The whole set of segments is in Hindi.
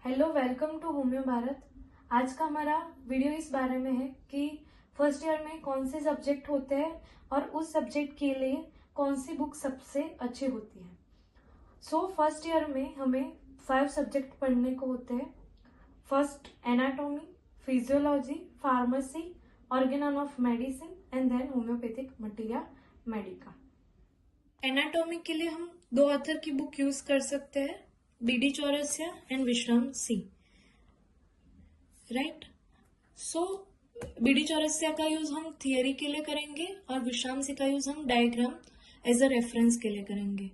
Hello, welcome to homeo Bharat. आज का हमारा वीडियो इस बारे में है कि फर्स्ट ईयर में कौन से सब्जेक्ट होते हैं और उस सब्जेक्ट के लिए कौन सी बुक सबसे अच्छी होती है। फर्स्ट ईयर में हमें 5 सब्जेक्ट पढ़ने को होते हैं। First anatomy, physiology, pharmacy, organon of medicine and then homoeopathic materia medica. Anatomy के लिए हम 2 ऑथर की बुक यूज कर सकते हैं, बीडी चौरसिया एंड विश्राम सी। राइट। बीडी चौरसिया का यूज हम थियरी के लिए करेंगे और विश्राम सी का यूज हम डायग्राम एज अ रेफरेंस के लिए करेंगे।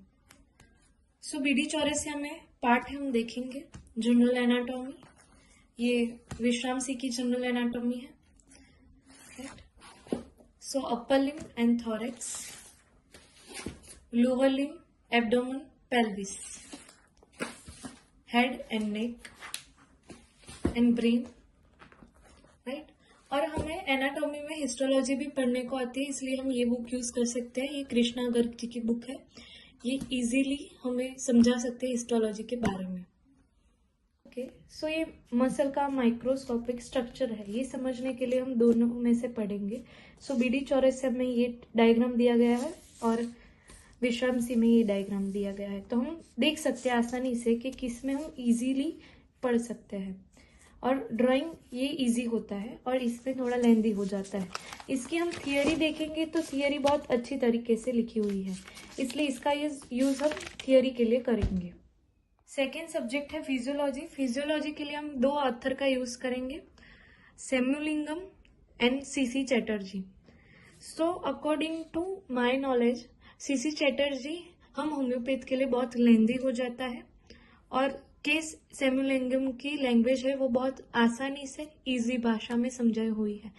बीडी चौरसिया में पार्ट हम देखेंगे जनरल एनाटॉमी, ये विश्राम सी की जनरल एनाटॉमी है। Right. Upper limb and thorax, lower limb, abdomen, pelvis, head and neck and brain. Right. और हमें एनाटॉमी में हिस्टोलॉजी भी पढ़ने को आती है, इसलिए हम ये बुक यूज कर सकते हैं। ये कृष्णा गर्ग जी की बुक है, ये इजीली हमें समझा सकते हैं हिस्टोलॉजी के बारे में। ओके, ये मसल का माइक्रोस्कोपिक स्ट्रक्चर है, ये समझने के लिए हम दोनों में से पढ़ेंगे। बीडी चौरसिया में ये डायग्राम दिया गया है और विश्राम सी में ये डायग्राम दिया गया है, तो हम देख सकते हैं आसानी से कि किस में हम इजीली पढ़ सकते हैं। और ड्राइंग ये इजी होता है और इसमें थोड़ा लेंदी हो जाता है। इसकी हम थियरी देखेंगे तो थियरी बहुत अच्छी तरीके से लिखी हुई है, इसलिए इसका यूज हम थियरी के लिए करेंगे। सेकेंड सब्जेक्ट है फिजियोलॉजी। फिजियोलॉजी के लिए हम 2 ऑथर का यूज करेंगे, Sembulingam and C C Chatterjee. According to my knowledge C C Chatterjee हम होम्योपैथ के लिए बहुत लेंदी हो जाता है और केस सेम्युलिंगम की लैंग्वेज है वो बहुत आसानी से इजी भाषा में समझाई हुई है,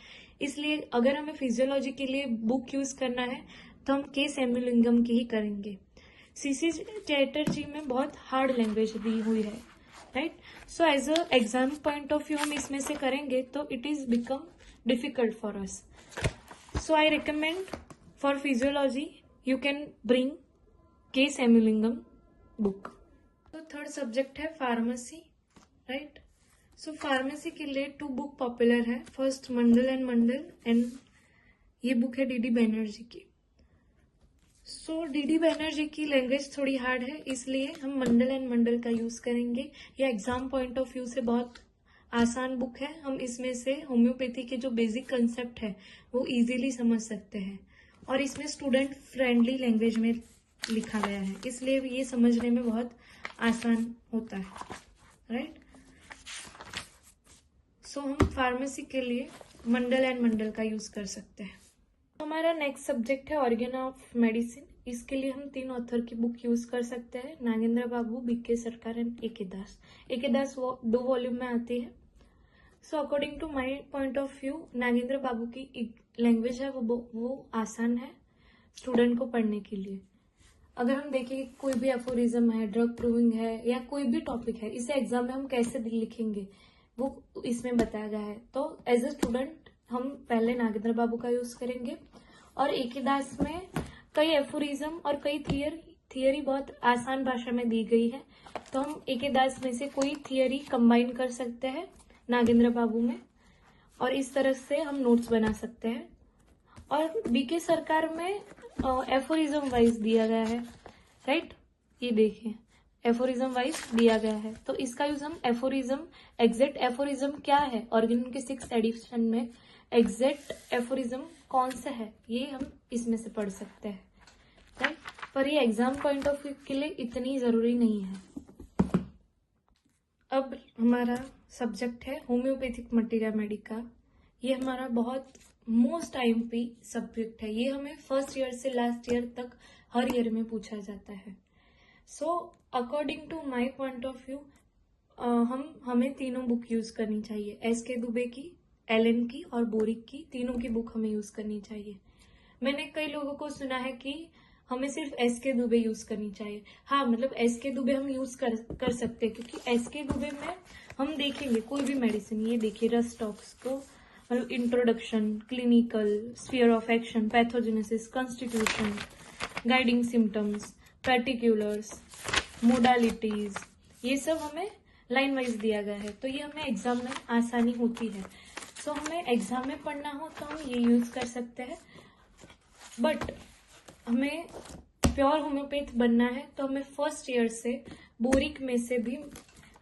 इसलिए अगर हमें फिजियोलॉजी के लिए बुक यूज करना है तो हम केस सेम्युलिंगम की ही करेंगे। सीसी चैटर्जी में बहुत हार्ड लैंग्वेज दी हुई है। Right. As a exam point of view हम इसमें से करेंगे तो it is become difficult for us. I recommend for physiology you can bring K. Semulingam book. Third subject है फार्मेसी। राइट। फार्मेसी के लिए 2 बुक पॉपुलर है, फर्स्ट मंडल एंड ये बुक है डीडी बैनर्जी की। डीडी बैनर्जी की लैंग्वेज थोड़ी हार्ड है, इसलिए हम मंडल का यूज करेंगे। ये एग्जाम पॉइंट ऑफ व्यू से बहुत आसान बुक है, हम इसमें से होम्योपैथी के जो बेसिक कंसेप्ट है वो इजीली समझ सकते हैं और इसमें स्टूडेंट फ्रेंडली लैंग्वेज में लिखा गया है, इसलिए ये समझने में बहुत आसान होता है। राइट। हम फार्मेसी के लिए मंडल का यूज कर सकते हैं। हमारा नेक्स्ट सब्जेक्ट है ऑर्गेन ऑफ मेडिसिन। इसके लिए हम 3 ऑथर की बुक यूज कर सकते हैं, Nagendra Babu, B K Sarkar and A K Das. A K Das 2 volume में आती है। According to my point of view Nagendra Babu की लैंग्वेज है वो आसान है स्टूडेंट को पढ़ने के लिए। अगर हम देखें कोई भी एफोरिज्म है, ड्रग प्रूविंग है या कोई भी टॉपिक है, इसे एग्जाम में हम कैसे लिखेंगे वो इसमें बताया गया है, तो एज ए स्टूडेंट हम पहले नागेंद्र बाबू का यूज करेंगे। और एके दास में कई एफोरिज्म और कई थियरी बहुत आसान भाषा में दी गई है, तो हम एके दास में से कोई थियरी कंबाइन कर सकते हैं नागेंद्र बाबू में और इस तरह से हम नोट्स बना सकते हैं। और बीके सरकार में एफोरिज्म वाइज दिया गया है। राइट। ये देखिए एफोरिज्म वाइज दिया गया है, तो इसका यूज हम एफोरिज्म, एग्जैक्ट एफोरिज्म क्या है, ऑर्गेनन के 6th एडिशन में एग्जैक्ट एफोरिज्म कौन सा है ये हम इसमें से पढ़ सकते हैं। राइट। पर ये एग्जाम पॉइंट ऑफ व्यू के लिए इतनी जरूरी नहीं है। अब हमारा सब्जेक्ट है होम्योपैथिक मटीरिया मेडिका। ये हमारा बहुत मोस्ट IMP सब्जेक्ट है, ये हमें फर्स्ट ईयर से लास्ट ईयर तक हर ईयर में पूछा जाता है। According to my point of view हमें तीनों बुक यूज करनी चाहिए, SK दुबे की, एलन की और बोरिक की, तीनों की बुक हमें यूज करनी चाहिए। मैंने कई लोगों को सुना है कि हमें सिर्फ SK दुबे यूज करनी चाहिए। हाँ, मतलब SK दुबे हम यूज कर सकते हैं, क्योंकि SK दुबे में हम देखेंगे कोई भी मेडिसिन, ये देखिए रस्टॉक्स को मतलब introduction, clinical, sphere of action, pathogenesis, constitution, guiding symptoms, particulars, modalities, ये सब हमें लाइन वाइज दिया गया है, तो ये हमें एग्जाम में आसानी होती है। सो हमें एग्जाम में पढ़ना हो तो हम ये यूज कर सकते हैं। बट हमें प्योर होम्योपैथ बनना है तो हमें फर्स्ट ईयर से बोरिक में से भी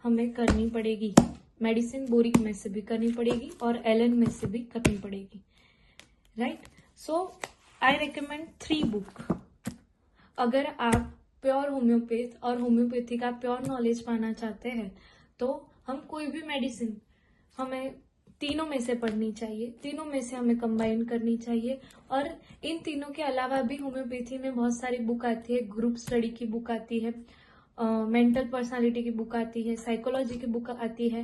हमें करनी पड़ेगी मेडिसिन, बोरिक में से भी करनी पड़ेगी और एलन में से भी करनी पड़ेगी, right. So I recommend 3 book. अगर आप प्योर होम्योपैथ और होम्योपैथी का प्योर नॉलेज पाना चाहते हैं तो हम कोई भी मेडिसिन हमें तीनों में से पढ़नी चाहिए, तीनों में से हमें कंबाइन करनी चाहिए। और इन तीनों के अलावा भी होम्योपैथी में बहुत सारी बुक आती है, ग्रुप स्टडी की बुक आती है, मेंटल पर्सनालिटी की बुक आती है, साइकोलॉजी की बुक आती है।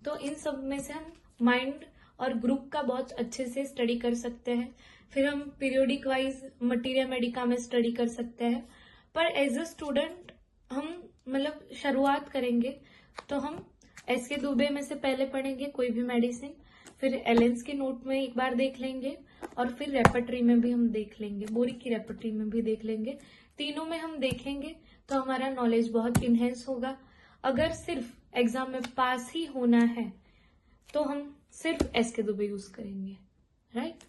तो इन सब में से हम माइंड और ग्रुप का बहुत अच्छे से स्टडी कर सकते हैं। फिर हम पीरियोडिक वाइज मटीरिया मेडिका में स्टडी कर सकते हैं। पर एज अ स्टूडेंट हम मतलब शुरुआत करेंगे तो हम एसके दुबे में से पहले पढ़ेंगे कोई भी मेडिसिन, फिर एलेंस के नोट में एक बार देख लेंगे और फिर रेपर्टरी में भी हम देख लेंगे, बोरिक की रेपर्टरी में भी देख लेंगे। तीनों में हम देखेंगे तो हमारा नॉलेज बहुत इनहेंस होगा। अगर सिर्फ एग्जाम में पास ही होना है तो हम सिर्फ एसके दुबे यूज करेंगे, राइट।